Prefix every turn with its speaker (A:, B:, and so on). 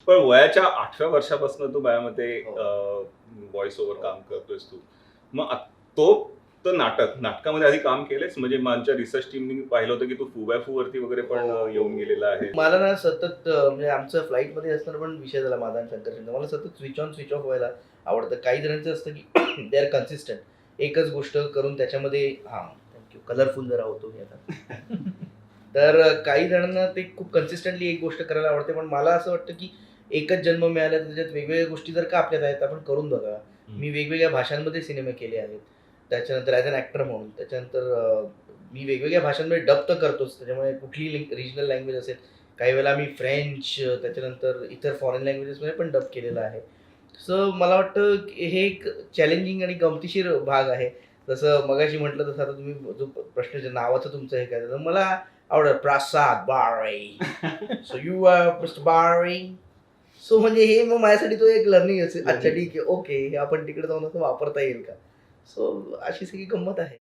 A: पण वयाच्या 8व्या वर्षापासून तू माझ्यामध्ये
B: हो.
A: व्हॉइस ओव्हर
B: हो.
A: काम करतोयस तू. मग तो तर नाटकामध्ये आधी काम केलंयस? म्हणजे आमच्या रिसर्च टीमनी पाहिलं होतं की तू फू बाय फू वरती वगैरे पण
B: हो,
A: येऊन गेलेला आहे.
B: मला ना सतत म्हणजे आमचं फ्लाईटमध्ये असताना पण विषय झाला माझा आणि शंकरचा. मला सतत स्विच ऑन, स्विच ऑफ व्हायला आवडतं. काही जणांचं असतं की दे आर कन्सिस्टंट. एकच गोष्ट करून त्याच्यामध्ये थँक कलरफुल जरा होतो मी आता. तर काही जणांना ते खूप कन्सिस्टंटली एक गोष्ट करायला आवडते. पण मला असं वाटतं की एकच जन्म मिळाला तर त्याच्यात वेगवेगळ्या गोष्टी जर का आपल्यात आहेत, आपण करून बघाव्या. मी वेगवेगळ्या भाषांमध्ये सिनेमे केले आहेत. त्याच्यानंतर ॲज अन ॲक्टर म्हणून. त्याच्यानंतर मी वेगवेगळ्या भाषांमध्ये डब तर करतोच. त्याच्यामुळे कुठलीही रिजनल लँग्वेज असेल. काही वेळेला आम्ही फ्रेंच, त्याच्यानंतर इतर फॉरेन लँग्वेजेसमध्ये पण डब केलेलं आहे. सो मला वाटतं की हे एक चॅलेंजिंग आणि गमतीशीर भाग आहे. जसं मगाशी म्हटलं तसं आता तुम्ही जो प्रश्न नावाचं तुमचं हे काय, तर मला आवडतं Prasad Barai. So you are mister Barai. So म्हणजे हे मग माझ्यासाठी तो एक लर्निंग असेल. अच्छा ठीक आहे, ओके. हे आपण तिकडे जाऊन असं वापरता येईल का? सो अशी सगळी गंमत आहे.